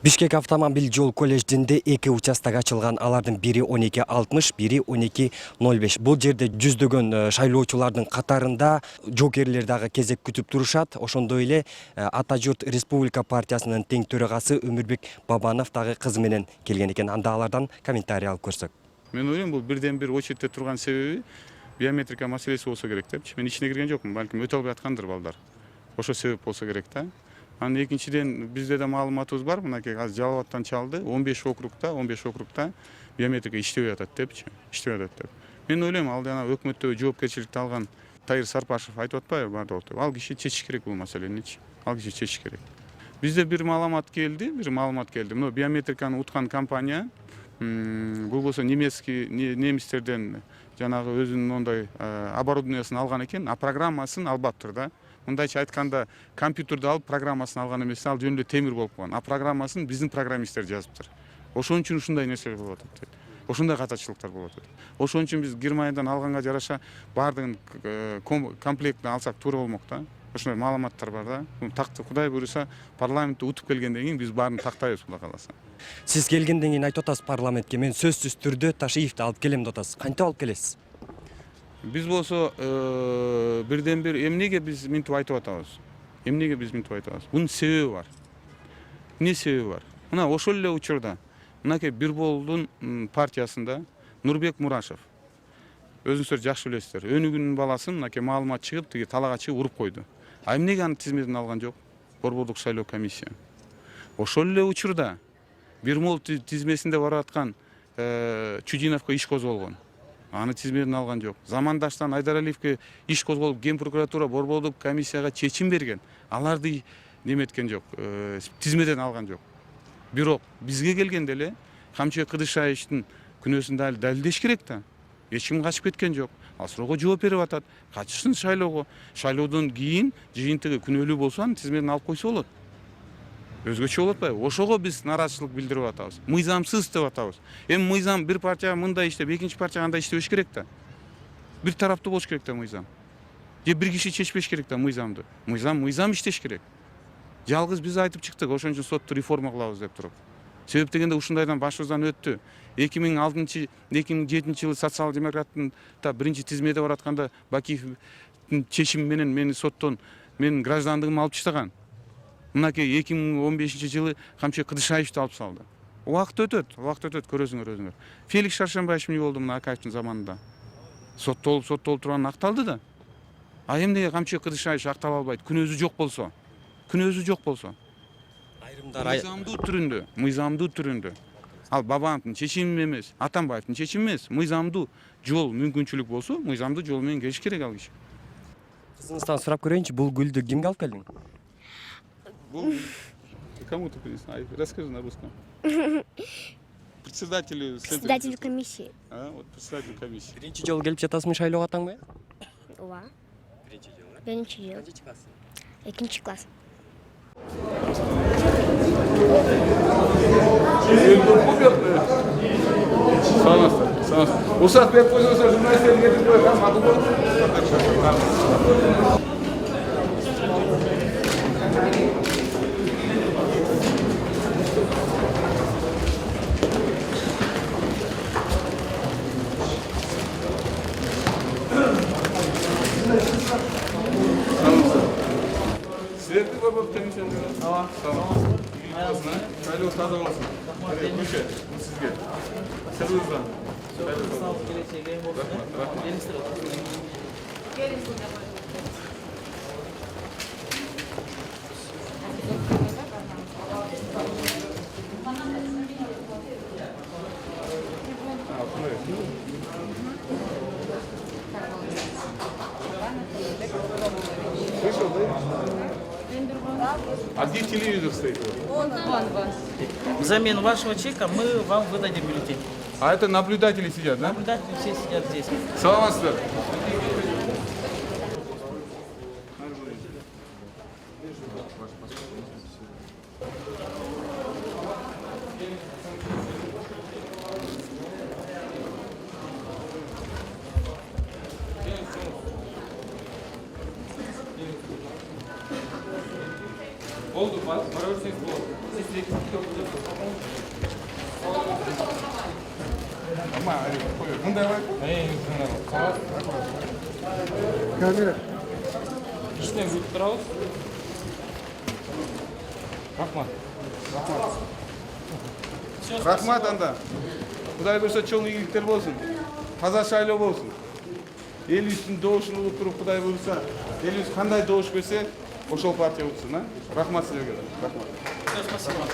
Бишкек автомобиль жол колледжинде 2 участок ачылган. Алардын бири 12:60, бири 12:05. Бул жерде жүздөгөн шайлоочулардын катарында жокерлер дагы кезек күтүп турушат. Ошондой эле Ата журт Республика партиясынын тең төрагасы Өмүрбек Бабанов дагы кызы менен келген экен. Анда алардан комментарий алып көрсөк. Мен ойлойм, бул бирден бир очередте турган себеби биометрика маселеси болсо керек депчи. Мен ичине кирген жокмун, балким өтө албай аткандыр балдар. Ошо себеп болсо керек да. Анан экинчиден бизде да маалыматыбыз бар, мынакей азыр Жалал Абадтан чалды, 15 округта биометрика иштебей атат депчи, иштебей атат деп. Мен ойлойм, ал жана өкмөттө жоопкерчиликти алган Тайыр Сарпашев айтып атпайбы бардык деп. Ал киши чечиш керек бул маселени. Ал киши чечиш керек. Бизде бир маалымат келди. Мына биометриканы уткан компания бул болсо немистерден жанагы өзүнүн ондай оборудованиясын алган экен, а программасын албаптыр да. Мындайча айтканда, компьютерди алып программасын алган эмес, ал жөн эле темир болуп калган. А программасын биздин программисттер жазыптыр. Ошон үчүн ушундай нерселер болуп атат. Ошондой катачылыктар болуп атат. Ошон үчүн биз Германиядан алганга жараша бардыгын комплектин алсак туура болмок да. Ошондой маалыматтар бар да. Такты Кудай буйруса, парламентте утуп келгенден кийин биз баарын тактайбыз, Кудай кааласа. Сиз келгенден кийин айтып атасыз парламентке, мен сөзсүз түрдө Ташиевди алып келем деп атасыз. Кантип алып келесиз? Биз болсо бирден бир эмнеге биз минтип айтып атабыз? Бунун себеби бар. Эмне себеби бар? Мына ошол эле учурда мынакей Бирболдун партиясында Нурбек Мурашев, өзүңүздөр жакшы билесиздер, Өнүгүнүн баласын мынакей маалымат чыгып, тиги талага чыгып уруп койду. А эмнеге анын тизметин алган жок? Борбордук шайлоо комиссия. Ошол эле учурда Бирмол тизмесинде барып аткан Чудиновго иш козголгон. Аны тизметин алган жок. Замандаштан Айдаралиевке иш козголуп, Ген прокуратура борбордук комиссияга чечим берген. Аларды неметкен жок, тизметен алган жок. Бирок бизге келгенде эле Камчыбек Кыдышаевичтин күнөөсүн далилдеш керек да. Эч ким качып кеткен жок. Ал суроого жооп берип атат. Катышсын шайлоого. Шайлоодон кийин жыйынтыгы күнөөлүү болсо анын тизметин алып койсо болот. Өзгөчө болот атпайбы? Ошого биз нараачылык билдирип атабыз. Мыйзамсыз деп атабыз. Эми мыйзам бир партия мындай иштеп, экинчи партия андай иштебеш керек да. Бир тараптуу болуш керек да мыйзам. Же бир киши чечпеш керек да мыйзамды. Мыйзам иштеш керек. Жалгыз биз айтып чыктык, ошон үчүн сотту реформа кылабыз деп туруп. Себеп дегенде ушундайдан башыбыздан өттү. 2006-2007 жылы социал-демократтын биринчи тизмеде баратканда Бакиевдин чечими менен мени соттон менин граждандыгымды алып таштаган. Мынакей 2015 жылы Камчыбек Кыдышаевичти алып салды. Убакыт өтөт, көрөсүңөр өзүңөр. Феликс Шаршембаевич эмне болду мына Акаевдин заманында? Соттолуп турган акталды да. А эмнеге Камчыбек Кыдышаевич актала албайт? Күнөөсү жок болсо. Айрымдар мыйзамдуу түрүндө. Ал Бабановдун чечими эмес, Атамбаевдин чечими эмес, мыйзамдуу жол мүмкүнчүлүк болсо, мыйзамдуу жол менен келиш керек ал киши. Кызыңыздан сурап көрөйүнчү, бул гүлдү кимге алып келдиң? Кому ты принесла? Расскажи на русском. Председателю комиссии. Вот председатель комиссии. Биринчи жолу келип жатасыңбы шайлоого атаңбай? Ооба. Биринчи жолу. Биринчи жол. Канчынчы класс? Экинчи класс. Саламатсыздар. Уруксат берип койсоңуздар, журналисттерди кетирип коёюн, мадул болуп. Силерди борбордук комиссияны ооба. Шайлоо таза болсун. Көчө сизге. Сыйлыгыңыздан. Слышал, да? А где телевизор стоит? Вон. Взамен вашего чека мы вам выдадим бюллетень. А это наблюдатели сидят, да? Наблюдатели все сидят здесь. Саламатсыздар. Болду, бара берсеңиз болот. Сиз мындай бар. камера. Кичинен күтүп турабыз. Рахмат. Рахмат анда. Кудай берсе чоң ийгиликтер болсун. Таза шайлоо болсун. Элибиздин добушун угуп туруп Кудай буйрса, элибиз кандай добуш берсе, ошол партия утсын, а? Рахмат силерге. Рахмат. Все, спасибо.